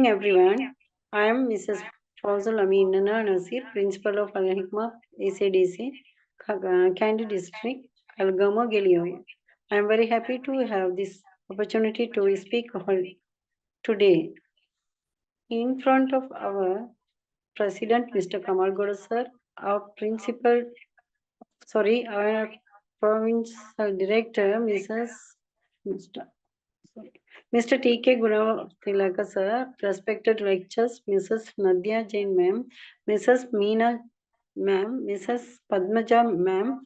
everyone. I am Mrs. Fawzul Amin Nana Nasir, Principal of Al Hikmah ACDC, Kandy District, Algama Gilioy. I am very happy to have this opportunity to speak today in front of our President, Mr. Kamal Goda sir, our our Provincial Director, Mr. T.K. Gunatilaka sir, respected lecturers, Mrs. Nadia Jain ma'am, Mrs. Meena ma'am, Mrs. Padmaja ma'am,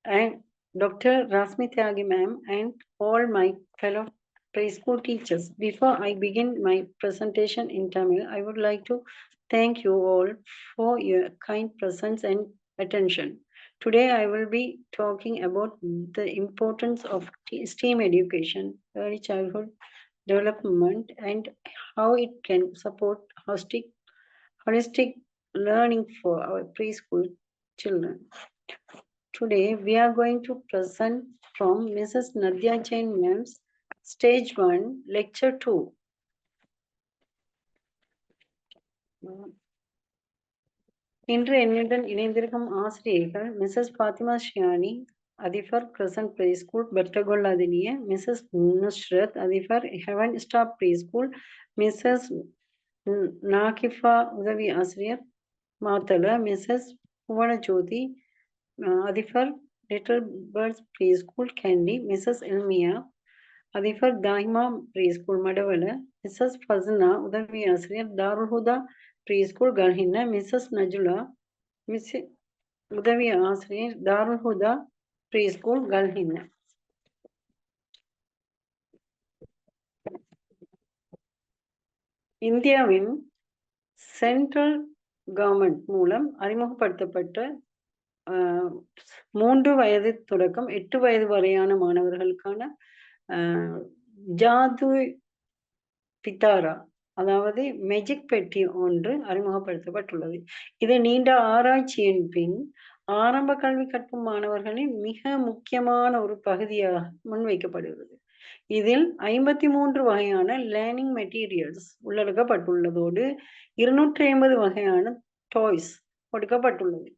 and Dr. Rasmi Tyagi ma'am, and all my fellow preschool teachers. Before I begin my presentation in Tamil, I would like to thank you all for your kind presence and attention. Today I will be talking about the importance of STEAM education, early childhood development, and how it can support holistic learning for our preschool children. Today we are going to present from Mrs. Nadia Jain ma'am's Stage 1, Lecture 2. இன்று என்னுடன் இணைந்திருக்கும் ஆசிரியர்கள் Mrs Fathima Shiyani அதிபர் crescent pre school Pattagolladeniya, Mrs Nusrath அதிபர் heaven stop pre school, Mrs Nakifa உதவி ஆசிரியர் Matale, Mrs Buvanajothi அதிபர் little birds pre school Kandy, Mrs Elmiya அதிபர் Thahima pre school Madawala, Mrs Fasna உதவி ஆசிரியர் Darulhuda pre school Galhinna, Mrs Najula உதவி ஆசிரியர் தாருல்ஹுதா ப்ரீ ஸ்கூல் கல்ஹின்ன. இந்தியாவின் சென்ட்ரல் கவர்மெண்ட் மூலம் அறிமுகப்படுத்தப்பட்ட 3 வயது தொடக்கம் 8 வயது வரையான மாணவர்களுக்கான ஜாது பித்தாரா, அதாவது மெஜிக் பெட்டி ஒன்று அறிமுகப்படுத்தப்பட்டுள்ளது. இது நீண்ட ஆராய்ச்சியின் பின் ஆரம்ப கல்வி கற்கும் மாணவர்களின் மிக முக்கியமான ஒரு பகுதியாக முன்வைக்கப்படுகிறது. இதில் 53 வகையான லேர்னிங் மெட்டீரியல்ஸ் உள்ளடக்கப்பட்டுள்ளதோடு 250 வகையான டாய்ஸ் கொடுக்கப்பட்டுள்ளது.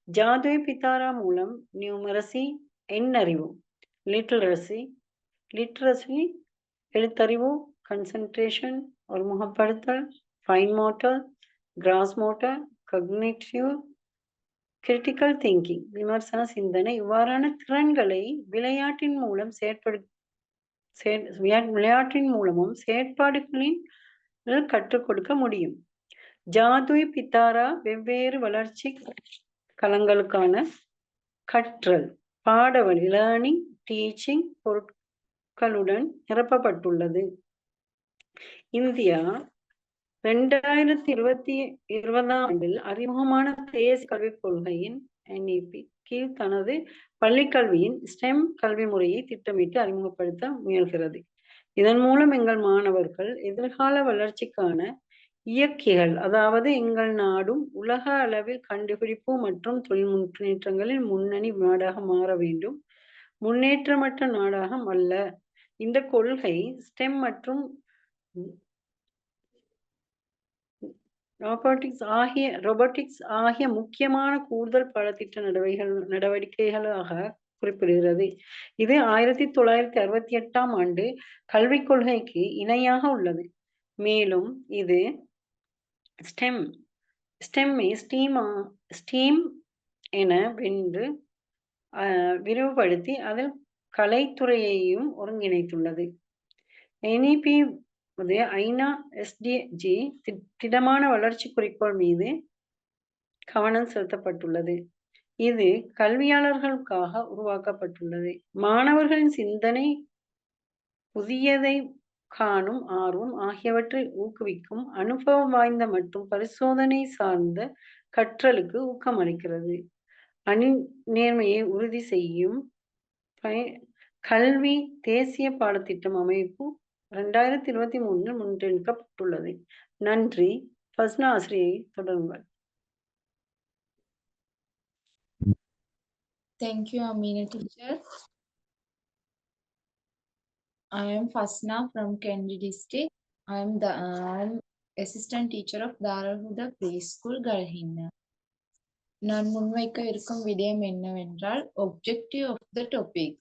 ஜாதுய் பித்தாரா மூலம் நியூமரசி எண்ணறிவு, லிட்ரஸி எழுத்தறிவு, கன்சன்ட்ரேஷன் ஒருமுகப்படுத்தல், fine motor, gross motor, cognitive, critical thinking விமர்சன சிந்தனை இவ்வாறான திறன்களை விளையாட்டின் மூலமும் செயற்பாடுகளின் கற்றுக் கொடுக்க முடியும். ஜாதுய் பித்தாரா வெவ்வேறு வளர்ச்சி களங்களுக்கான கற்றல் பாடவழி லேர்னிங் டீச்சிங் பொருட்களுடன் நிரப்பப்பட்டுள்ளது. இந்தியா 2020 ஆண்டில் அறிமுகமான தேசிய கல்விக் கொள்கையின் NEP கீழ் தனது பள்ளிக்கல்வியின் ஸ்டெம் கல்வி முறையை திட்டமிட்டு அறிமுகப்படுத்த முயல்கிறது. இதன் மூலம் எங்கள் மாணவர்கள் எதிர்கால வளர்ச்சிக்கான இயக்கிகள், அதாவது எங்கள் நாடும் உலக அளவில் கண்டுபிடிப்பு மற்றும் தொழில் முன்னேற்றங்களில் முன்னணி நாடாக மாற வேண்டும், முன்னேற்றமற்ற நாடாக அல்ல. இந்த கொள்கை ஸ்டெம் மற்றும் ரோபோட்டிக்ஸ் ஆகிய முக்கியமான கூடுதல் பாடத்திட்ட நடவடிக்கைகளாக குறிப்பிடுகிறது. இது 1968 ஆண்டு கல்விக் கொள்கைக்கு இணையாக உள்ளது. மேலும் இது ஸ்டீம் என வென்று விரிவுபடுத்தி அதில் கலைத்துறையையும் ஒருங்கிணைத்துள்ளது. NEP ஐநா SDG திடமான வளர்ச்சி குறிக்கோள் மீது கவனம் செலுத்தப்பட்டுள்ளது. இது கல்வியாளர்களுக்காக உருவாக்கப்பட்டுள்ளது. மாணவர்களின் சிந்தனை, புதியதை காணும் ஆர்வம் ஆகியவற்றை ஊக்குவிக்கும், அனுபவம் வாய்ந்த மற்றும் பரிசோதனை சார்ந்த கற்றலுக்கு ஊக்கமளிக்கிறது. நேர்மையை உறுதி செய்யும் கல்வி தேசிய பாடத்திட்டம் அமைப்பு 2023 முன்னெடுக்கப்பட்டுள்ளது. நன்றி. ஃபஸ்னா ஆசிரியை தொடருங்கள். Thank you, Amina teacher. I am Fasna from Kandy district. I'm assistant teacher of Darul Huda Preschool, Garhinna. நான் முன்வைக்க இருக்கும் விடயம் என்னவென்றால் objective of the topic.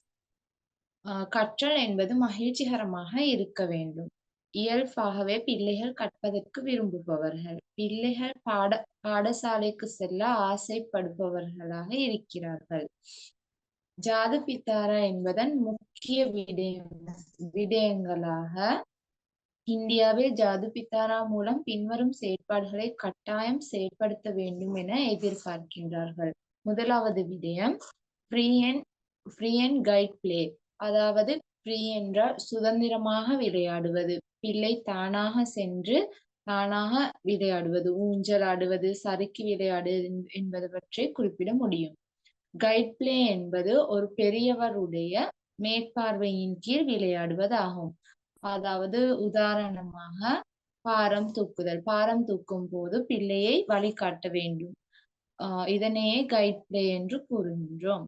கற்றல் என்பது மகிழ்ச்சிகரமாக இருக்க வேண்டும். இயல்பாகவே பிள்ளைகள் கற்பதற்கு விரும்புபவர்கள். பிள்ளைகள் பாடசாலைக்கு செல்ல ஆசைப்படுபவர்களாக இருக்கிறார்கள். ஜாது பித்தாரா என்பதன் முக்கிய விடயங்களாக இந்தியாவில் ஜாது பித்தாரா மூலம் பின்வரும் செயற்பாடுகளை கட்டாயம் செயற்படுத்த வேண்டும் என எதிர்பார்க்கின்றார்கள். முதலாவது விடயம் ஃப்ரீ அண்ட் கைட் பிளே, அதாவது ஃப்ரீ என்றால் சுதந்திரமாக விளையாடுவது. பிள்ளை தானாக சென்று தானாக விளையாடுவது, ஊஞ்சல் ஆடுவது, சறுக்கி விளையாடுவது என்பது பற்றி குறிப்பிட முடியும். கைட் பிளே என்பது ஒரு பெரியவருடைய மேற்பார்வையின் கீழ் விளையாடுவது ஆகும். அதாவது உதாரணமாக பாரம் தூக்குதல். பாரம் தூக்கும் போது பிள்ளையை வழிகாட்ட வேண்டும். இதனையே கைட் பிளே என்று கூறுகின்றோம்.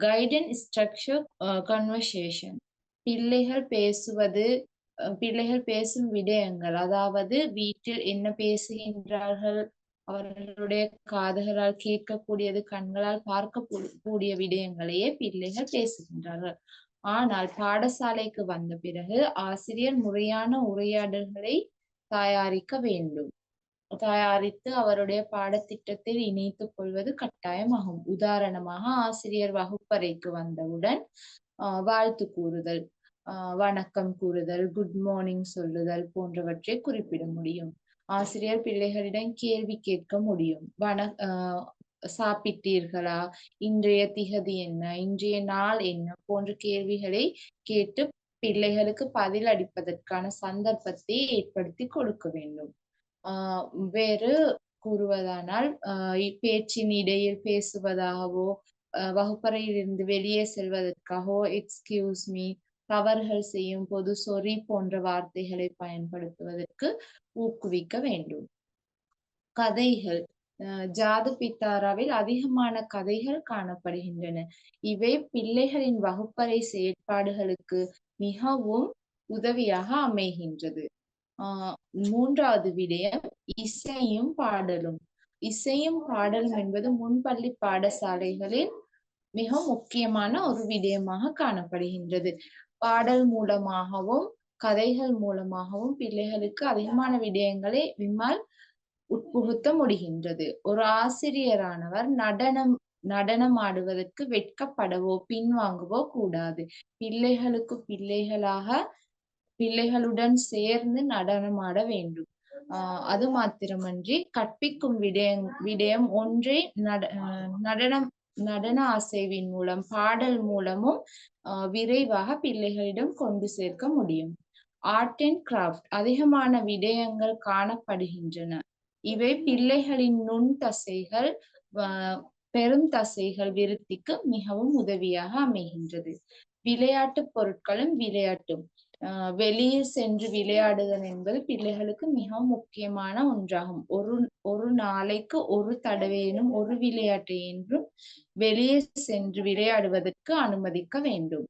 கைட் அண்ட் ஸ்ட்ரக்சர் கன்வர்சேஷன், பிள்ளைகள் பேசும் விடயங்கள், அதாவது வீட்டில் என்ன பேசுகின்றார்கள், அவர்களுடைய காதுகளால் கேட்கக்கூடியது, கண்களால் பார்க்கக்கூடிய விடயங்களையே பிள்ளைகள் பேசுகின்றார்கள். ஆனால் பாடசாலைக்கு வந்த பிறகு ஆசிரியர் முறையான உரையாடல்களை தயாரித்து அவருடைய பாடத்திட்டத்தில் இணைத்துக் கொள்வது கட்டாயமாகும். உதாரணமாக ஆசிரியர் வகுப்பறைக்கு வந்தவுடன் வாழ்த்து கூறுதல், வணக்கம் கூறுதல், குட் மார்னிங் சொல்லுதல் போன்றவற்றை குறிப்பிட முடியும். ஆசிரியர் பிள்ளைகளிடம் கேள்வி கேட்க முடியும். சாப்பிட்டீர்களா, இன்றைய திகதி என்ன, இன்றைய நாள் என்ன போன்ற கேள்விகளை கேட்டு பிள்ளைகளுக்கு பதில் அளிப்பதற்கான சந்தர்ப்பத்தை ஏற்படுத்தி கொடுக்க வேண்டும். வேறு கூறுவதானால் பேச்சின் இடையில் பேசுவதாகவோ, வகுப்பறையில் இருந்து வெளியே செல்வதற்காகவோ எக்ஸ்கியூஸ் மீ, தவறுகள் செய்யும் போது சொரி போன்ற வார்த்தைகளை பயன்படுத்துவதற்கு ஊக்குவிக்க வேண்டும். கதைகள், ஜாது பித்தாராவில் அதிகமான கதைகள் காணப்படுகின்றன. இவை பிள்ளைகளின் வகுப்பறை செயற்பாடுகளுக்கு மிகவும் உதவியாக அமைகின்றது. மூன்றாவது விடயம் இசையும் பாடலும். இசையும் பாடலும் என்பது முன்பள்ளி பாடசாலைகளில் மிக முக்கியமான ஒரு விடயமாக காணப்படுகின்றது. பாடல் மூலமாகவும் கதைகள் மூலமாகவும் பிள்ளைகளுக்கு அதிகமான விடயங்களை விம்மால் உட்புகுத்த முடிகின்றது. ஒரு ஆசிரியரானவர் நடனம் ஆடுவதற்கு வெட்கப்படவோ பின்வாங்கவோ கூடாது. பிள்ளைகளுடன் சேர்ந்து நடனமாட வேண்டும். அது மாத்திரமன்றி கற்பிக்கும் விடயம் ஒன்றை நடன அசைவின் மூலம், பாடல் மூலமும் விரைவாக பிள்ளைகளிடம் கொண்டு சேர்க்க முடியும். ஆர்ட் அண்ட் கிராஃப்ட், அதிகமான விடயங்கள் காணப்படுகின்றன. இவை பிள்ளைகளின் நுண் தசைகள், பெரும் தசைகள் விருத்திக்கு மிகவும் உதவியாக அமைகின்றது. விளையாட்டு பொருட்களும் விளையாட்டும். வெளியே சென்று விளையாடுதல் என்பது பிள்ளைகளுக்கு மிகவும் முக்கியமான ஒன்றாகும். ஒரு நாளைக்கு ஒரு தடவையினும் ஒரு விளையாட்டை என்றும் வெளியே சென்று விளையாடுவதற்கு அனுமதிக்க வேண்டும்.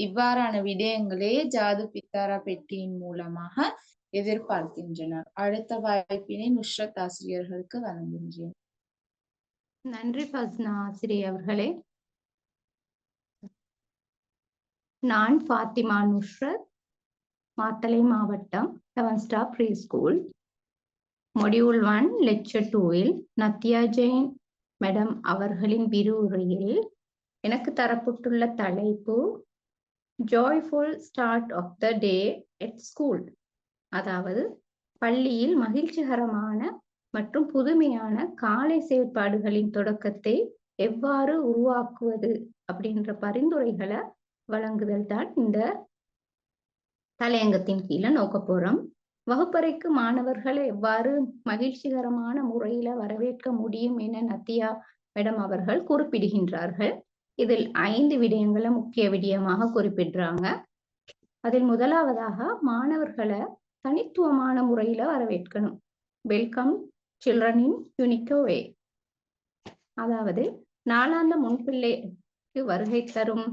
இவ்வாறான விடயங்களே ஜாது பித்தாரா பெட்டியின் மூலமாக எதிர்பார்க்கின்றனர். அடுத்த வாய்ப்பினை நுஸ்ரத் ஆசிரியர்களுக்கு வழங்குகின்றேன். நன்றி ஃபஸ்னா ஆசிரியர் அவர்களே. நான் ஃபாத்திமா நுஸ்ரத், மாத்தளை மாவட்டம் 7 star pre school module 1 lecture 2-இல் நத்தியா ஜெயின் மேடம் அவர்களின் விரிவுரையில் எனக்கு தரப்பட்டுள்ள தலைப்பு joyful start of the day at school, அதாவது பள்ளியில் மகிழ்ச்சிகரமான மற்றும் புதுமையான காலை செயற்பாடுகளின் தொடக்கத்தை எவ்வாறு உருவாக்குவது அப்படின்ற பரிந்துரைகளை வழங்குதல் தான் இந்த தலையங்கத்தின் கீழே நோக்க போறோம். வகுப்பறைக்கு மாணவர்களை எவ்வாறு மகிழ்ச்சிகரமான முறையில வரவேற்க முடியும் என நத்தியா மேடம் அவர்கள் குறிப்பிடுகின்றார்கள். இதில் 5 விடயங்களை முக்கிய விடயமாக குறிப்பிடுறாங்க. அதில் முதலாவதாக மாணவர்களை தனித்துவமான முறையில வரவேற்கணும். Welcome children in unique way, அதாவது நாளாந்த முன்பிள்ளைக்கு வருகை தரும்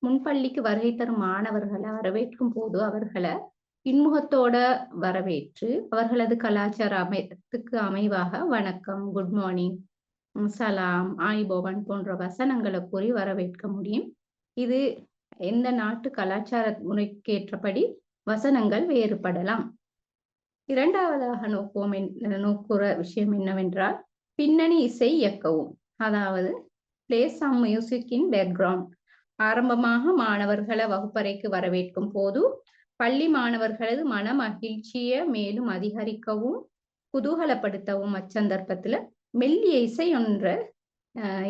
முன்பள்ளிக்கு வருகை தரும் மாணவர்களை வரவேற்கும் போது அவர்களை இன்முகத்தோட வரவேற்று அவர்களது கலாச்சாரத்துக்கு அமைவாக வணக்கம், குட் மார்னிங், சலாம், ஆயிபோவன் போன்ற வசனங்களை கூறி வரவேற்க முடியும். இது எந்த நாட்டு கலாச்சார முறைக்கேற்றபடி வசனங்கள் வேறுபடலாம். இரண்டாவதாக நோக்குற விஷயம் என்னவென்றால் பின்னணி இசை இயக்கவும், அதாவது play some music in background. ஆரம்பமாக மாணவர்களை வகுப்பறைக்கு வரவேற்கும் போது பள்ளி மாணவர்களது மன மகிழ்ச்சியை மேலும் அதிகரிக்கவும் குதூகலப்படுத்தவும் அச்சந்தர்ப்பத்துல மெல்லிய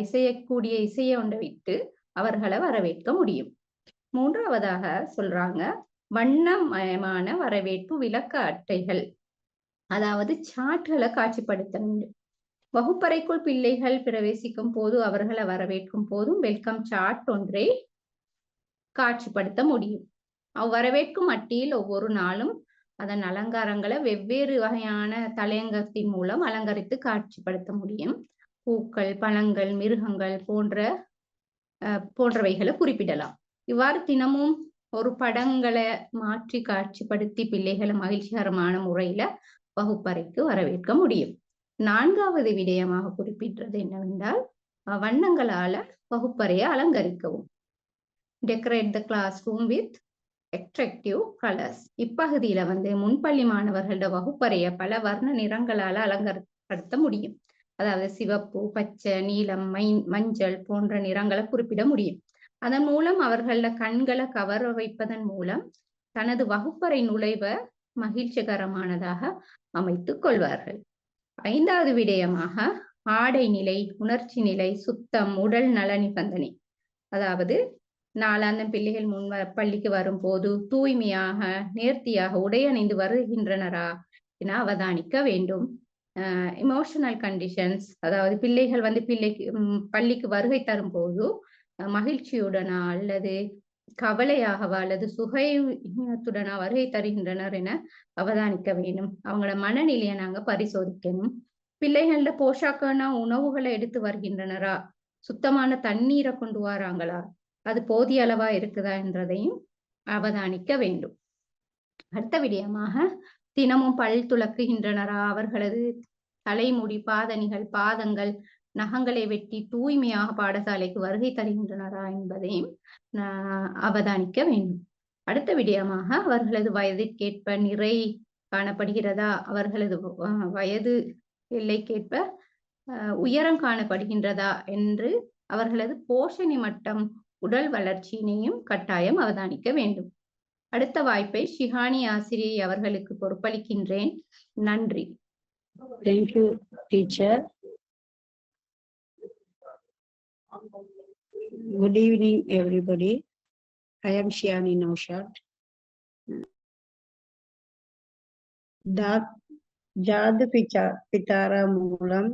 இசையக்கூடிய இசையை ஒன்றை விட்டு அவர்களை வரவேற்க முடியும். மூன்றாவதாக சொல்றாங்க வண்ணமயமான வரவேற்பு விளக்க அட்டைகள், அதாவது சார்ட்களை காட்சிப்படுத்த வேண்டும். வகுப்பறைக்குள் பிள்ளைகள் பிரவேசிக்கும் போது அவர்களை வரவேற்கும் போதும் வெல்கம் சார்ட் ஒன்றை காட்சிப்படுத்த முடியும். வரவேற்கும் அட்டையில் ஒவ்வொரு நாளும் அதன் அலங்காரங்களை வெவ்வேறு வகையான தலையங்கத்தின் மூலம் அலங்கரித்து காட்சிப்படுத்த முடியும். பூக்கள், பழங்கள், மிருகங்கள் போன்றவைகளை குறிப்பிடலாம். இவ்வாறு தினமும் ஒரு படங்களை மாற்றி காட்சிப்படுத்தி பிள்ளைகளை மகிழ்ச்சிகரமான முறையில வகுப்பறைக்கு வரவேற்க முடியும். நான்காவது விடயமாக குறிப்பிட்டது என்னவென்றால் வண்ணங்களால வகுப்பறையை அலங்கரிக்கவும். Decorate the class room with attractive colours. இப்பகுதியில முன்பள்ளி மாணவர்களோட வகுப்பறையை பல வர்ண நிறங்களால அலங்கரிப்படுத்த முடியும். அதாவது சிவப்பு, பச்சை, நீலம், மஞ்சள் போன்ற நிறங்களை குறிப்பிட முடியும். அதன் மூலம் அவர்கள கண்களை கவர வைப்பதன் மூலம் தனது வகுப்பறை நுழைவை மகிழ்ச்சிகரமானதாக அமைத்துக் கொள்வார்கள். ஐந்தாவது விடயமாக ஆடை நிலை, உணர்ச்சி நிலை, சுத்தம், உடல் நல நிபந்தனை. அதாவது நாளாந்தம் பிள்ளைகள் பள்ளிக்கு வரும் போது தூய்மையாக நேர்த்தியாக உடை அணிந்து வருகின்றனரா என அவதானிக்க வேண்டும். எமோஷனல் கண்டிஷன்ஸ், அதாவது பிள்ளைகள் பள்ளிக்கு வருகை தரும் போது மகிழ்ச்சியுடனா அல்லது கவலையாகவா அல்லது சுகைத்துடனா வருகை தருகின்றனர் என அவதானிக்க வேண்டும். அவங்களோட மனநிலையை நாங்க பரிசோதிக்கணும். பிள்ளைகளோட போஷாக்கான உணவுகளை எடுத்து வருகின்றனரா, சுத்தமான தண்ணீரை கொண்டு வராங்களா, அது போதிய அளவா இருக்குதா என்றதையும் அவதானிக்க வேண்டும். அடுத்த விடயமாக தினமும் பல் துலக்குகின்றனரா, அவர்களது தலைமுடி, பாதணிகள், பாதங்கள், நகங்களை வெட்டி தூய்மையாக பாடசாலைக்கு வருகை தருகின்றனரா என்பதையும் அவதானிக்க வேண்டும். அடுத்த விடயமாக அவர்களது வயதிற்கேற்ப நிறை காணப்படுகிறதா, அவர்களது வயது எல்லைக்கேற்ப உயரம் காணப்படுகின்றதா என்று அவர்களது போஷணி மட்டம், உடல் வளர்ச்சியினையும் கட்டாயம் அவதானிக்க வேண்டும். அடுத்த வாய்ப்பை ஷிஹானி ஆசிரியை அவர்களுக்கு பொறுப்பளிக்கின்றேன். நன்றி. Thank you, teacher. Good evening, everybody. I am Shihani Naushad. Jaadu பிதாரா மூலம்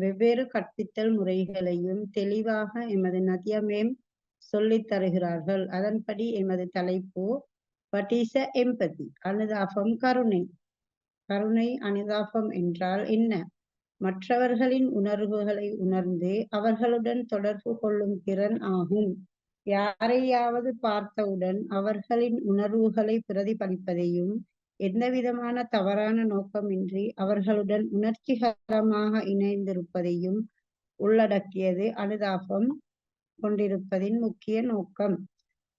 வெவ்வேறு கற்பித்தல் முறைகளையும் தெளிவாக எமது நதியா மேம் சொல்லித் தருகிறார்கள். அதன்படி எமது தலைப்பு What is empathy? அனுதாபம், கருணை. கருணை, அனுதாபம் என்றால் என்ன? மற்றவர்களின் உணர்வுகளை உணர்ந்து அவர்களுடன் தொடர்பு கொள்ளும் திறன் ஆகும். யாரையாவது பார்த்தவுடன் அவர்களின் உணர்வுகளை பிரதிபலிப்பதையும் எந்தவிதமான தவறான நோக்கமின்றி அவர்களுடன் உணர்ச்சிகரமாக இணைந்திருப்பதையும் உள்ளடக்கியது அனுதாபம் கொண்டிருப்பதின் முக்கிய நோக்கம்.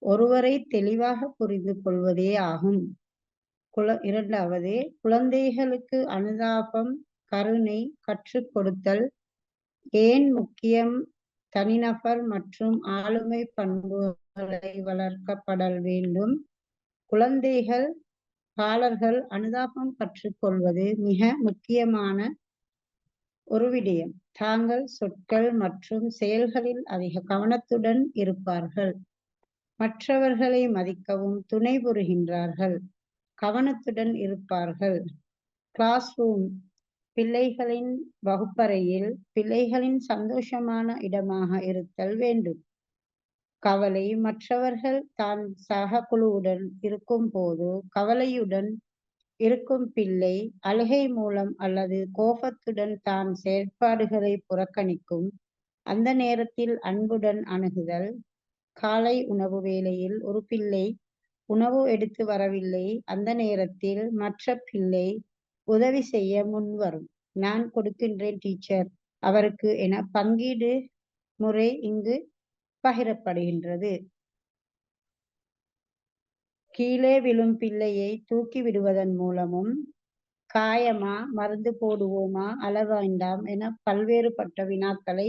ஒருவரை தெளிவாக புரிந்து கொள்வதே ஆகும். இரண்டாவது, குழந்தைகளுக்கு அனுதாபம், கருணை கற்றுக் கொடுத்தல் ஏன் முக்கியம்? தனிநபர் மற்றும் ஆளுமை பண்புகளை வளர்க்கப்படல் வேண்டும். குழந்தைகள் பாலர்கள் அனுதாபம் கற்றுக்கொள்வது மிக முக்கியமான ஒரு விடயம். தாங்கள் சொற்கள் மற்றும் செயல்களில் அதிக கவனத்துடன் இருப்பார்கள். மற்றவர்களை மதிக்கவும் துணை புரிகின்றார்கள். கவனத்துடன் இருப்பார்கள். கிளாஸ் ரூம் பிள்ளைகளின் வகுப்பறையில் பிள்ளைகளின் சந்தோஷமான இடமாக இருத்தல் வேண்டும். கவலை, மற்றவர்கள் தான் சக குழுவுடன் இருக்கும் போது கவலையுடன் இருக்கும் பிள்ளை அழுகை மூலம் அல்லது கோபத்துடன் தான் செயற்பாடுகளை புறக்கணிக்கும். அந்த நேரத்தில் அன்புடன் அணுகுதல், காலை உணவு வேளையில் ஒரு பிள்ளை உணவு எடுத்து வரவில்லை. அந்த நேரத்தில் மற்ற பிள்ளை உதவி செய்ய முன்வரும். நான் கொடுக்கின்றேன் டீச்சர் அவருக்கு என பங்கீடு முறை இங்கு பகிரப்படுகின்றது. கீழே விழும் பிள்ளையை தூக்கி விடுவதன் மூலமும், காயமா, மருந்து போடுவோமா, அழ வேண்டாம் என பல்வேறுபட்ட வினாக்களை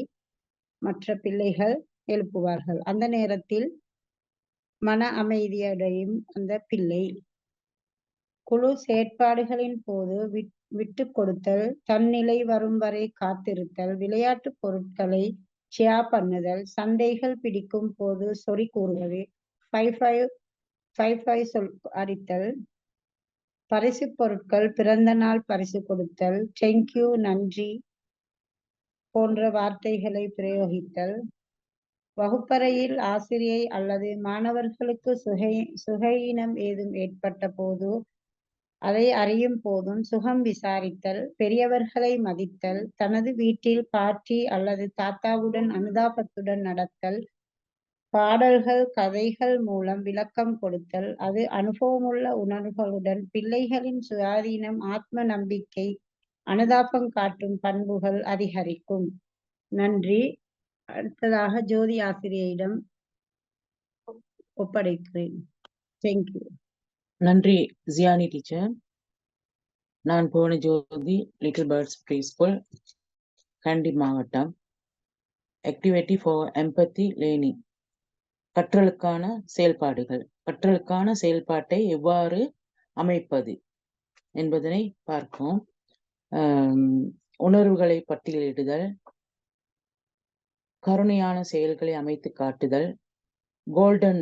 மற்ற பிள்ளைகள் எழுப்புவார்கள். அந்த நேரத்தில் மன அமைதியடையும் அந்த பிள்ளை. குழு செயற்பாடுகளின் போது விட்டு கொடுத்தல், தன்னிலை வரும் வரை காத்திருத்தல், விளையாட்டு பொருட்களை ஷேர் பண்ணுதல், சண்டைகள் பிடிக்கும் போது சொறி கூறுவது, 5-5 சொல் அடித்தல், பரிசு பொருட்கள், பிறந்த நாள் பரிசு கொடுத்தல், தேங்க்யூ நன்றி போன்ற வார்த்தைகளை பிரயோகித்தல், வகுப்பறையில் ஆசிரியை அல்லது மாணவர்களுக்கு சுகையினம் ஏதும் ஏற்பட்ட போது அதை அறியும் போதும் சுகம் விசாரித்தல், பெரியவர்களை மதித்தல், தனது வீட்டில் பாட்டி அல்லது தாத்தாவுடன் அனுதாபத்துடன் நடத்தல், பாடல்கள் கதைகள் மூலம் விளக்கம் கொடுத்தல், அது அனுபவமுள்ள உணர்வுகளுடன் பிள்ளைகளின் சுயாதீனம், ஆத்ம நம்பிக்கை, அனுதாபம் காட்டும் பண்புகள் அதிகரிக்கும். நன்றி. அடுத்ததாக ஜோதி ஆசிரியரிடம் ஒப்படைக்கிறேன். தேங்க்யூ. நன்றி ஜியானி டீச்சர். நான் புவன ஜோதி, லிட்டில் பேர்ட்ஸ் ப்ரீ ஸ்கூல், கண்டி மாவட்டம். ஆக்டிவிட்டி ஃபார் எம்பத்தி லேர்னிங், கற்றலுக்கான செயல்பாடுகள். கற்றலுக்கான செயல்பாட்டை எவ்வாறு அமைப்பது என்பதனை பார்ப்போம். உணர்வுகளை பட்டியலிடுதல், கருணையான செயல்களை அமைத்து காட்டுதல், கோல்டன்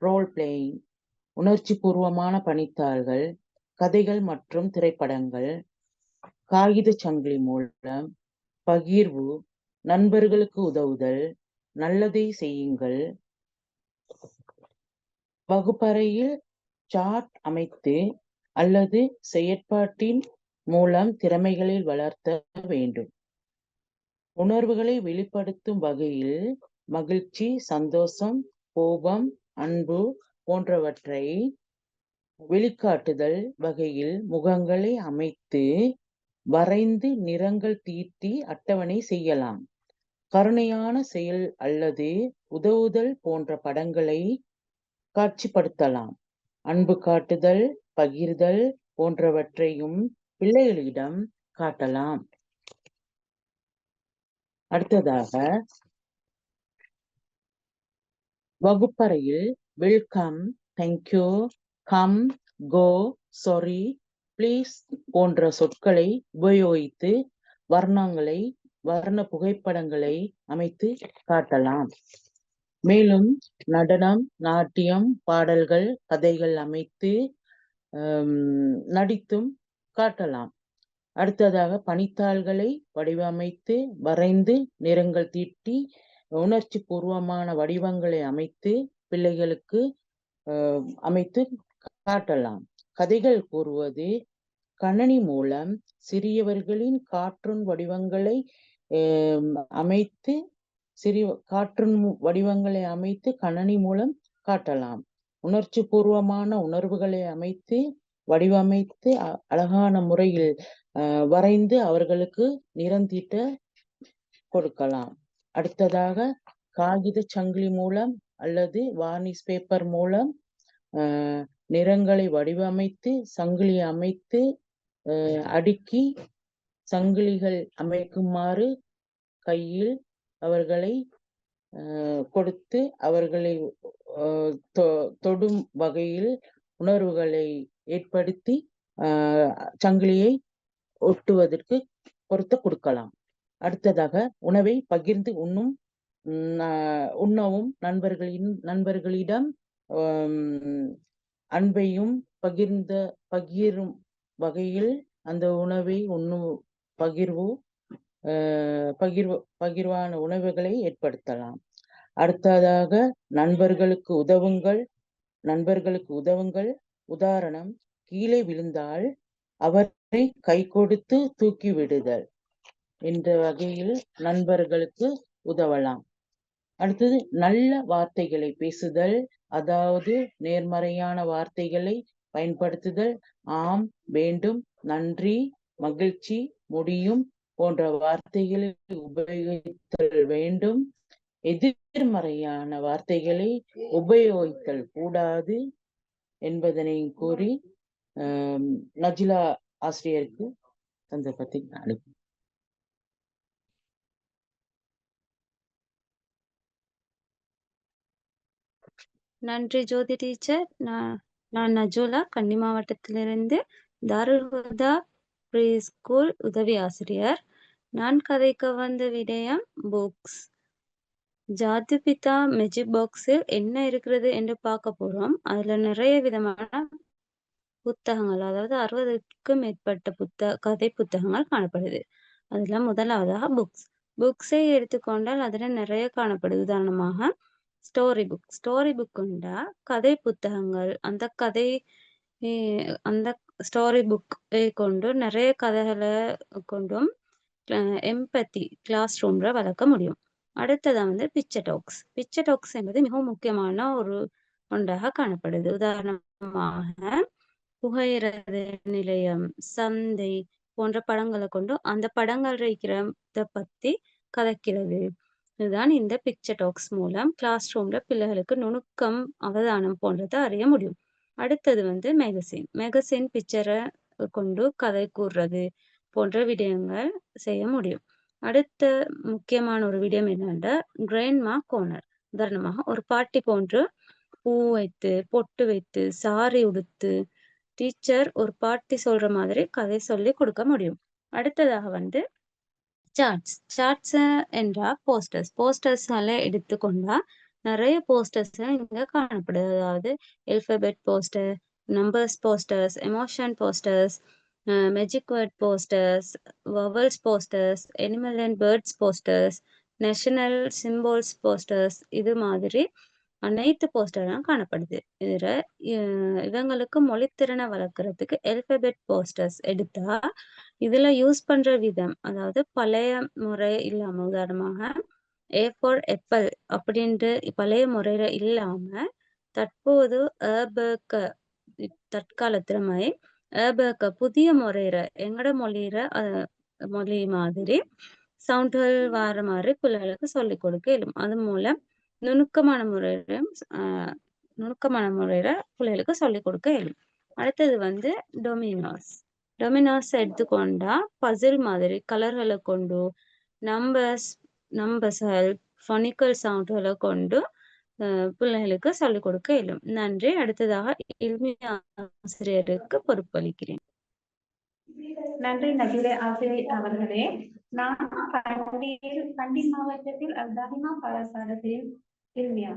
ரோல் பிளேயிங், உணர்ச்சி பூர்வமான பணித்தாள்கள், கதைகள் மற்றும் திரைப்படங்கள், காகித சங்கிலி மூலம் பகிர்வு, நண்பர்களுக்கு உதவுதல், நல்லதை செய்யுங்கள், வகுப்பறையில் சார்ட் அமைத்து அல்லது செயற்பாட்டின் மூலம் திறமைகளை வளர்த்த வேண்டும். உணர்வுகளை வெளிப்படுத்தும் வகையில் மகிழ்ச்சி, சந்தோஷம், கோபம், அன்பு போன்றவற்றை வெளிக்காட்டுதல் வகையில் முகங்களை அமைத்து வரைந்து நிறங்கள் தீட்டி அட்டவணை செய்யலாம். கருணையான செயல் அல்லது உதவுதல் போன்ற படங்களை காட்சிப்படுத்தலாம். அன்பு காட்டுதல், பகிர்தல் போன்றவற்றையும் பிள்ளைகளிடம் காட்டலாம். அடுத்ததாக வகுப்பறையில் welcome, thank you, come, go, sorry, please போன்ற சொற்களை உபயோகித்து வர்ண புகைப்படங்களை அமைத்து காட்டலாம். மேலும் நடனம், நாட்டியம், பாடல்கள், கதைகள் அமைத்து நடித்தும் காட்டலாம். அடுத்ததாக பணித்தாள்களை வடிவமைத்து வரைந்து நிறங்கள் தீட்டி உணர்ச்சி பூர்வமான வடிவங்களை அமைத்து பிள்ளைகளுக்கு அமைத்து காட்டலாம். கதைகள் கூறுவது, கணனி மூலம் சிறியவர்களின் கார்ட்டூன் வடிவங்களை அமைத்து கணனி மூலம் காட்டலாம். உணர்ச்சி பூர்வமான உணர்வுகளை அமைத்து வடிவமைத்து அழகான முறையில் வரைந்து அவர்களுக்கு நிறம் தீட்ட கொடுக்கலாம். அடுத்ததாக காகித சங்கிலி மூலம் அல்லது வார்னிஷ் பேப்பர் மூலம் நிறங்களை வடிவமைத்து சங்கிலி அமைத்து அடுக்கி சங்கிலிகள் அமைக்குமாறு கையில் அவர்களை கொடுத்து அவர்களை தொடும் வகையில் உணர்வுகளை ஏற்படுத்தி சங்கிலியை ஒட்டுவதற்கு பொருத்த கொடுக்கலாம். அடுத்ததாக உணவை பகிர்ந்து உண்ணவும் நண்பர்களிடம் அன்பையும் பகிரும் வகையில் அந்த உணவை பகிர்வான உணவுகளை ஏற்படுத்தலாம். அடுத்ததாக நண்பர்களுக்கு உதவுங்கள். உதாரணம், கீழே விழுந்தால் அவரை கை கொடுத்து தூக்கி விடுதல் என்ற வகையில் நண்பர்களுக்கு உதவலாம். அடுத்தது நல்ல வார்த்தைகளை பேசுதல், அதாவது நேர்மறையான வார்த்தைகளை பயன்படுத்துதல். ஆம், வேண்டும், நன்றி, மகிழ்ச்சி, முடியும் போன்ற வார்த்தைகளை உபயோகித்தல் வேண்டும். எதிர்மறையான வார்த்தைகளை உபயோகித்தல் கூடாது என்பதனை கூறி நஜிலா ஆசிரியருக்கு சந்தர்ப்பத்தை அனுப்பி. நன்றி ஜோதி டீச்சர். நான் நஜோலா, கன்னி மாவட்டத்திலிருந்து தாருல் ஹுதா ப்ரீ ஸ்கூல் உதவி ஆசிரியர். நான் கதைக்க வந்த விடயம் புக்ஸ். ஜாதிபிதா மெஜிக் பாக்ஸில் என்ன இருக்கிறது என்று பார்க்க போறோம். அதுல நிறைய விதமான புத்தகங்கள், அதாவது 60க்கும் மேற்பட்ட கதை புத்தகங்கள் காணப்படுது. அதுல முதலாவதாக புக்ஸ். புக்ஸை எடுத்துக்கொண்டால் அதுல நிறைய காணப்படுது. உதாரணமாக ஸ்டோரி புக். ஸ்டோரி புக்குண்டா கதை புத்தகங்கள். அந்த ஸ்டோரி புக்கை கொண்டு நிறைய கதைகளை கொண்டும் எம்பத்தி கிளாஸ் ரூம்ல வளர்க்க முடியும். அடுத்ததான் பிக்சர் டாக்ஸ். பிக்சர் டாக்ஸ் என்பது மிகவும் முக்கியமான ஒன்றாக காணப்படுது. உதாரணமாக புகையிரத நிலையம், சந்தை போன்ற படங்களை கொண்டு அந்த படங்கள் இருக்கிறத பத்தி கதைக்கிறது. இதுதான் இந்த பிக்சர் டாக்ஸ் மூலம் கிளாஸ் ரூம்ல பிள்ளைகளுக்கு நுணுக்கம், அவதானம் போன்றதை அறிய முடியும். அடுத்தது மேகசின். மேகசின் பிக்சரை கொண்டு கதை கூறுறது போன்ற விடயங்கள் செய்ய முடியும். அடுத்த முக்கியமான ஒரு விடயம் என்னென்னா கிராண்ட்மா கார்னர். உதாரணமாக ஒரு பாட்டி போன்று பூ வைத்து, பொட்டு வைத்து, சாரி உடுத்து டீச்சர் ஒரு பாட்டி சொல்ற மாதிரி கதை சொல்லி கொடுக்க முடியும். அடுத்ததாக சார்ட்ஸ். சார்ட்ஸ் என்றா போஸ்டர்ஸ். போஸ்டர்ஸ்களை எடுத்துக்கொண்டா நிறைய போஸ்டர்ஸ் இங்க காணப்படுது. அதாவது alphabet poster, numbers posters, emotion posters, magic word posters, vowels posters, animal and birds posters, national symbols posters, இது மாதிரி அனைத்து போஸ்டரும் காணப்படுது. இதுல இவங்களுக்கு மொழித்திறனை வளர்க்கறதுக்கு அல்பபெட் போஸ்டர்ஸ் எடுத்தா இதுல யூஸ் பண்ற விதம், அதாவது பழைய முறை இல்லாம, உதாரணமாக ஏ ஃபார் ஆப்பிள் அப்படின்ட்டு பழைய முறையில இல்லாம தற்போது தற்காலத்துல மாதிரி புதிய முறையில எங்கட மொழி மாதிரி சவுண்டுகள் வர மாதிரி பிள்ளைகளுக்கு சொல்லிக் கொடுக்க இயலும். அது மூலம் நுணுக்கமான முறையில பிள்ளைகளுக்கு சொல்லிக் கொடுக்க இயலும். அடுத்தது டொமினோஸ். டொமினோஸ் எடுத்துக்கொண்டா பசில் மாதிரி கலர்களை கொண்டு நம்பர்ஸ்கள் ஃபோனிக்கல் சவுண்டுகளை கொண்டு பிள்ளைகளுக்கு சொல்லிக் கொடுக்க இயலும். நன்றி. அடுத்ததாக இல்மி ஆசிரியருக்கு பொறுப்பளிக்கிறேன். நன்றி நஜிலே ஆசிரியர் அவர்களே. நான் கண்டி மாவட்டத்தில் அல்தாரிமா பாடசாலையில் இல்மியா.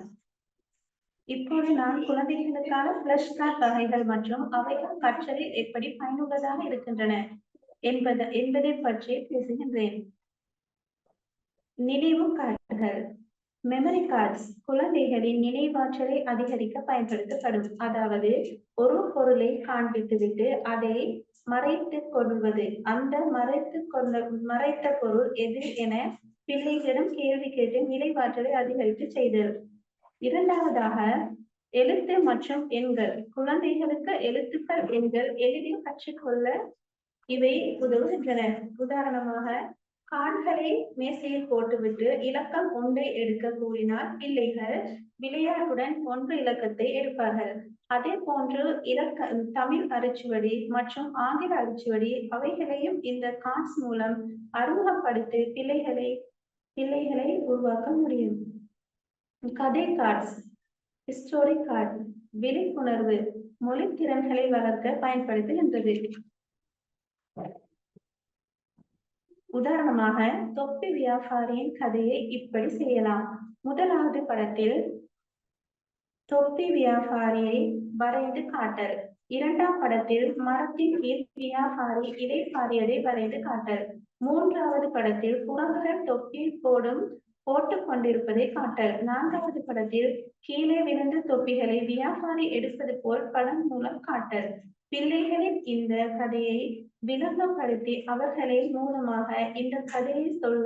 இப்போது நான் குழந்தைகளுக்கான ஃபிளாஷ் கார்டு வகைகள் மற்றும் அவைகள் கற்றலில் எப்படி பயனுள்ளதாக இருக்கின்றன என்பதை பற்றி பேசுகின்றேன். நினைவு கார்டுகள். மெமரி கார்ட்ஸ் குழந்தைகளின் நினைவாற்றலை அதிகரிக்க பயன்படுத்தப்படும். அதாவது ஒரு பொருளை காண்பித்துவிட்டு அதை மறைத்துக் கொள்வது. அந்த மறைத்த பொருள் எது என பிள்ளைகளிடம் கேள்வி கேட்டு நினைவாற்றலை அதிகரித்து செய்தல். இரண்டாவதாக எழுத்து மற்றும் எண்கள். குழந்தைகளுக்கு எழுத்துக்கள், எண்கள் எளிதில் கற்றுக்கொள்ள இவை உதவுகின்றன. உதாரணமாக கார்டுகளை மேசையில் போட்டுவிட்டு இலக்கம் ஒன்றை எடுக்க கூறினால் பிள்ளைகள் விளையாட்டுடன் 1 இலக்கத்தை எடுப்பார்கள். அதே போன்று தமிழ் அரிச்சுவடி மற்றும் ஆங்கில அரிச்சுவடி அவைகளையும் இந்த கார்ட்ஸ் மூலம் அறிமுகப்படுத்தி பிள்ளைகளை உருவாக்க முடியும். கதை கார்ட்ஸ், ஸ்டோரி கார்டு விழிப்புணர்வு, மொழி திறன்களை வளர்க்க பயன்படுத்துகின்றது. உதாரணமாக தொப்பி வியாபாரியின் கதையை இப்படி செய்யலாம். முதலாவது படத்தில் தொப்பி வியாபாரியை வரைந்து காட்டல். இரண்டாம் படத்தில் மரத்தின் கீழ் வியாபாரி இலை பாரியதை வரைந்து காட்டல். மூன்றாவது படத்தில் குரங்குகள் தொப்பி போட்டுக் கொண்டிருப்பதை காட்டல். நான்காவது படத்தில் கீழே விழுந்த தொப்பிகளை வியாபாரி எடுப்பது போல் படம் மூலம் காட்டல். பிள்ளைகளின் இந்த கதையை விளங்கப்படுத்தி அவர்களை மூலமாக இந்த கதையை சொல்ல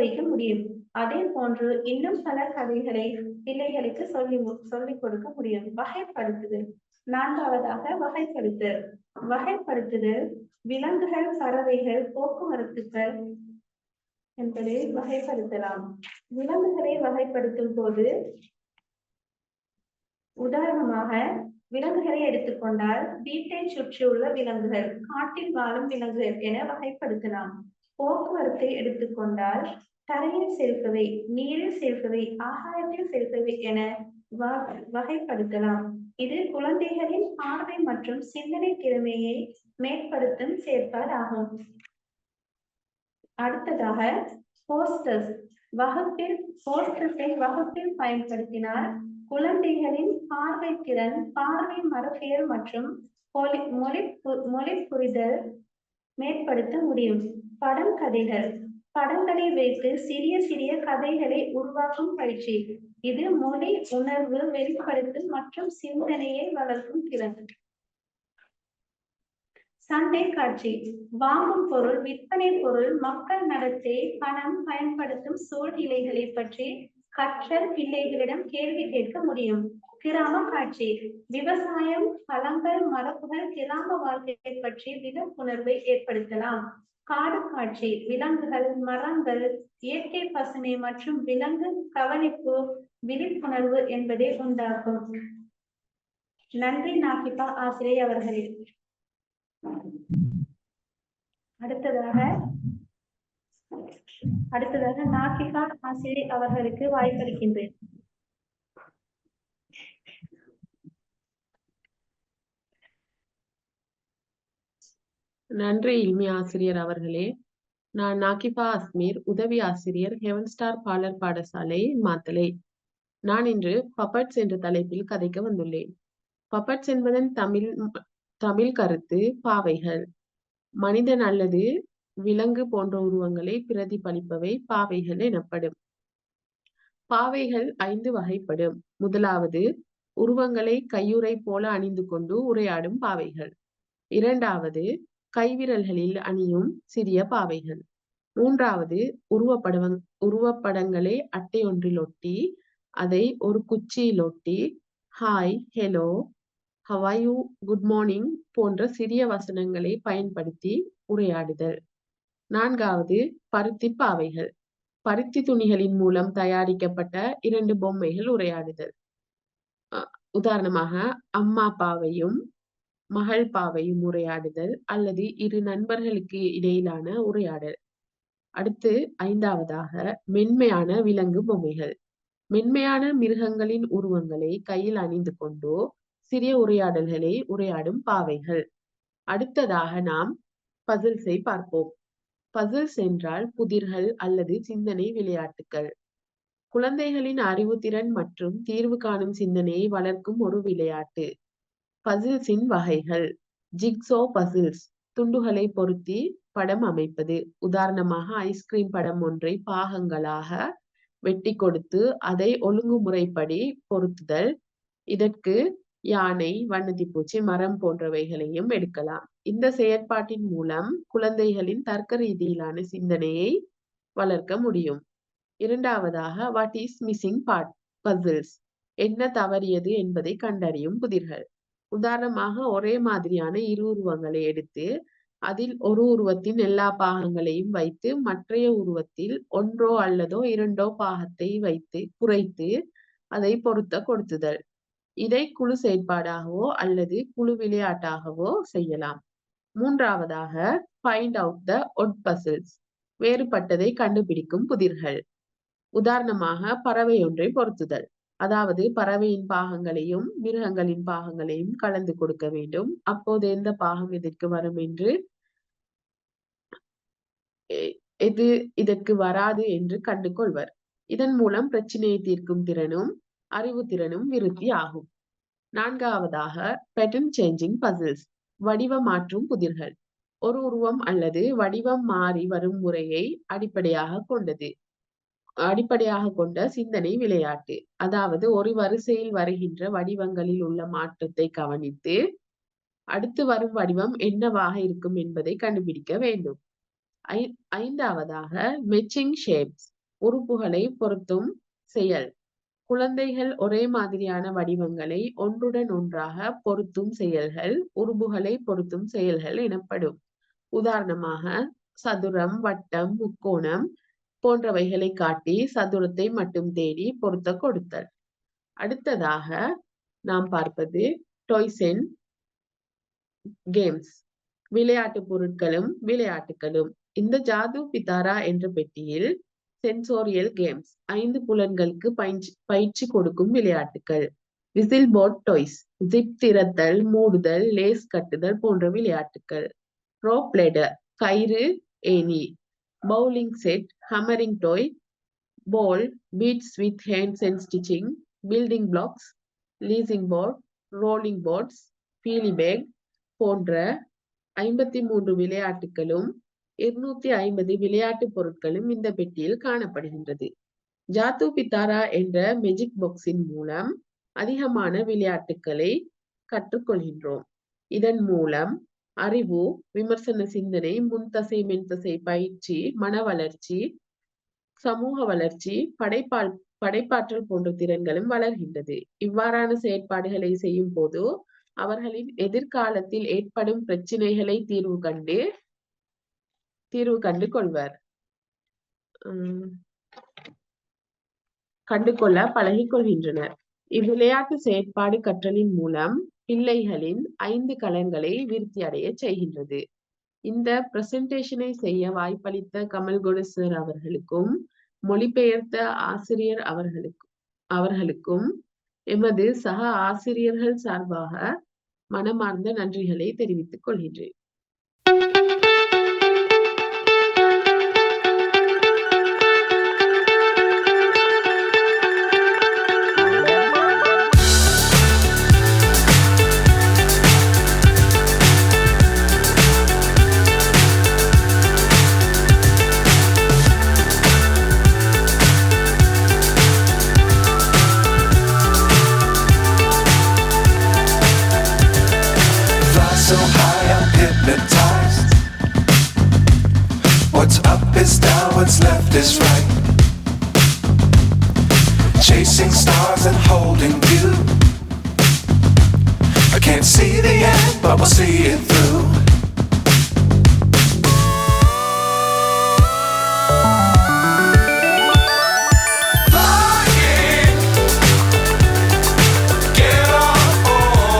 வைக்க முடியும். அதே போன்று இன்னும் பல கதைகளை பிள்ளைகளுக்கு சொல்லிக் கொடுக்க முடியும். வகைப்படுத்துதல். நான்காவதாக வகைப்படுத்தல். வகைப்படுத்துதல் விலங்குகள், பறவைகள், போக்குவரத்துகள் என்பதை வகைப்படுத்தலாம். விலங்குகளை வகைப்படுத்தும் போது உதாரணமாக விலங்குகளை எடுத்துக்கொண்டால் வீட்டை சுற்றியுள்ள விலங்குகள், காட்டில் வாழும் விலங்குகள் என வகைப்படுத்தலாம். போக்குவரத்தை எடுத்துக்கொண்டால் தரையில் செல்பவை, நீரில் செல்பவை, ஆகாயத்தில் செல்பவை என வகைப்படுத்தலாம். இது குழந்தைகளின் பார்வை மற்றும் சிந்தனை திறமையை மேம்படுத்தும் செயற்பாடாகும். அடுத்ததாக போஸ்டர்ஸ். வகுப்பில் பயன்படுத்தினால் குழந்தைகளின் பார்வை திறன், பார்வை மரபியல் மற்றும் மொழி புரிதல் மேம்படுத்த முடியும். படம் கதைகள். படங்களை வைத்து சிறிய சிறிய கதைகளை உருவாக்கும் பயிற்சி. இது மொழி உணர்வு வெளிப்படுத்தும் மற்றும் சிந்தனையை வளர்க்கும் திறன். சந்தை காட்சி. வாங்கும் பொருள், விற்பனை பொருள், மக்கள் நடத்தை, பணம் பயன்படுத்தும் சூழ்நிலைகளை பற்றி கற்றல் பிள்ளைகளிடம் கேள்வி கேட்க முடியும். கிராம காட்சி. விவசாயம், பழங்கள், மரபுகள், கிராம வாழ்க்கையை பற்றி விழிப்புணர்வை ஏற்படுத்தலாம். காடு காட்சி. விலங்குகள், மரங்கள், இயற்கை பசுமை மற்றும் விலங்கு கவனிப்பு விழிப்புணர்வு என்பதை உண்டாக்கும். நன்றி நாகிபா ஆசிரியர் அவர்களே. அடுத்ததாக நாகிபா ஆசிரியர் அவர்களுக்கு வாய்ப்பளிக்கின்றேன். நன்றி இல்மி ஆசிரியர் அவர்களே. நான் நாகிபா அஸ்மீர், உதவி ஆசிரியர், ஹெவன் ஸ்டார் பாலர் பாடசாலை, மாத்தளை. நான் இன்று பப்பட்ஸ் என்ற தலைப்பில் கதைக்க வந்துள்ளேன். பப்பட்ஸ் என்பதன் தமிழ் கருத்து பாவைகள். மனிதன் அல்லது விலங்கு போன்ற உருவங்களை பிரதிபலிப்பவை பாவைகள் எனப்படும். பாவைகள் 5 வகைப்படும். முதலாவது, உருவங்களை கையுறை போல அணிந்து கொண்டு உரையாடும் பாவைகள். இரண்டாவது, கைவிரல்களில் அணியும் சிறிய பாவைகள். மூன்றாவது, உருவப்படங்களை அட்டை ஒன்றில் ஒட்டி அதை ஒரு குச்சியில் ஒட்டி hi, hello, how are you, good morning போன்ற சிறிய வசனங்களை பயன்படுத்தி உரையாடுதல். நான்காவது, பருத்தி பாவைகள். பருத்தி துணிகளின் மூலம் தயாரிக்கப்பட்ட 2 பொம்மைகள் உரையாடுதல். உதாரணமாக அம்மா பாவையும் மகள் பாவையும் உரையாடுதல் அல்லது 2 நண்பர்களுக்கு இடையிலான உரையாடல். அடுத்து 5வதாக மென்மையான விலங்கு பொம்மைகள். மென்மையான மிருகங்களின் உருவங்களை கையில் அணிந்து கொண்டோ சிறிய உரையாடல்களை உரையாடும் பாவைகள். அடுத்ததாக நாம் பசில்ஸை பார்ப்போம். பசில்ஸ் என்றால் புதிர்கள் அல்லது சிந்தனை விளையாட்டுகள். குழந்தைகளின் அறிவுத்திறன் மற்றும் தீர்வு காணும் சிந்தனையை வளர்க்கும் ஒரு விளையாட்டு. பசில்ஸின் வகைகள். ஜிக்ஸோ பசில்ஸ், துண்டுகளை பொருத்தி படம் அமைப்பது. உதாரணமாக ஐஸ்கிரீம் படம் ஒன்றை பாகங்களாக வெட்டி கொடுத்து அதை ஒழுங்குமுறைப்படி பொருத்துதல். இதற்கு யானை, வண்ணத்திப்பூச்சி, மரம் போன்றவைகளையும் எடுக்கலாம். இந்த செயற்பாட்டின் மூலம் குழந்தைகளின் தர்க்க ரீதியிலான சிந்தனையை வளர்க்க முடியும். இரண்டாவதாக what is missing part puzzles, என்ன தவறியது என்பதை கண்டறியும் புதிர்கள். உதாரணமாக ஒரே மாதிரியான 2 உருவங்களை எடுத்து அதில் ஒரு உருவத்தின் எல்லா பாகங்களையும் வைத்து மற்றைய உருவத்தில் ஒன்றோ அல்லதோ 2 பாகத்தை வைத்து குறைத்து அதை பொருத்த கொடுத்துதல். இதை குழு செயற்பாடாகவோ அல்லது குழு விளையாட்டாகவோ செய்யலாம். மூன்றாவதாக ஃபைண்ட் அவுட் த ஒட் பசில்ஸ், வேறுபட்டதை கண்டுபிடிக்கும் புதிர்கள். உதாரணமாக பறவை ஒன்றை பொருத்துதல். அதாவது பறவையின் பாகங்களையும் மிருகங்களின் பாகங்களையும் கலந்து கொடுக்க வேண்டும். அப்போது எந்த பாகம் இதற்கு வரும் என்று எது இதற்கு வராது என்று கண்டு கொள்வர். இதன் மூலம் பிரச்சனையை தீர்க்கும் திறனும் அறிவு திறனும் விருத்தி ஆகும். நான்காவதாக பேட்டர்ன் சேஞ்சிங் பசில்ஸ், வடிவ மாற்றும் புதிர்கள். ஒரு உருவம் அல்லது வடிவம் மாறி வரும் முறையை அடிப்படையாக கொண்ட சிந்தனை விளையாட்டு. அதாவது ஒரு வரிசையில் வருகின்ற வடிவங்களில் உள்ள மாற்றத்தை கவனித்து அடுத்து வரும் வடிவம் என்னவாக இருக்கும் என்பதை கண்டுபிடிக்க வேண்டும். ஐந்தாவதாக மேட்சிங் ஷேப்ஸ், உறுப்புகளை பொருத்தும் செயல். குழந்தைகள் ஒரே மாதிரியான வடிவங்களை ஒன்றுடன் ஒன்றாக பொருத்தும் செயல்கள் உறுப்புகளை பொருத்தும் செயல்கள் எனப்படும். உதாரணமாக சதுரம், வட்டம், முக்கோணம் போன்றவைகளை காட்டி சதுரத்தை மட்டும் தேடி பொருத்த கொடுத்தல். அடுத்ததாக நாம் பார்ப்பது டாய்ஸ் அண்ட் கேம்ஸ், விளையாட்டு பொருட்களும் விளையாட்டுகளும். இந்த ஜாது பிதாரா என்ற பெட்டியில் சென்சோரியல் கேம்ஸ், 5 புலன்களுக்கு பயிற்சி கொடுக்கும் விளையாட்டுகள். விசில் போர்ட் டாய்ஸ், ஜிப் திறத்தல், மூடுதல், லேஸ் கட்டுதல் போன்ற விளையாட்டுகள். ரோப் லேடர், கயிறு ஏணி. Bowling set, hammering toy, ball, beads with hands and stitching, building blocks, lacing board, rolling boards, feely bag போன்ற 53 விளையாட்டுகளும் 250 விளையாட்டு பொருட்களும் இந்த பெட்டியில் காணப்படுகின்றது. ஜாது பிதாரா என்ற மெஜிக் பாக்ஸின் மூலம் அதிகமான விளையாட்டுகளை கற்றுக்கொள்கின்றோம். இதன் மூலம் அறிவு, விமர்சன சிந்தனை, முன்தசை மென்தசை பயிற்சி, மன வளர்ச்சி, சமூக வளர்ச்சி, படைப்பாற்றல் போன்ற திறன்களும் வளர்கின்றது. இவ்வாறான செயற்பாடுகளை செய்யும் போது அவர்களின் எதிர்காலத்தில் ஏற்படும் பிரச்சனைகளை தீர்வு கண்டுகொள்ள பழகிக் கொள்கின்றனர். இவ்விளையாட்டு செயற்பாடு கற்றலின் மூலம் பிள்ளைகளின் 5 களங்களை விருத்தி அடைய செய்கின்றது. இந்த பிரசன்டேஷனை செய்ய வாய்ப்பளித்த கமல்கொட சார் அவர்களுக்கும் மொழிபெயர்த்த ஆசிரியர் அவர்களுக்கும் எமது சக ஆசிரியர்கள் சார்பாக மனமார்ந்த நன்றிகளை தெரிவித்துக் கொள்கின்றேன். So high I'm hypnotized. What's up is down, what's left is right. Chasing stars and holding you. I can't see the end, but we'll see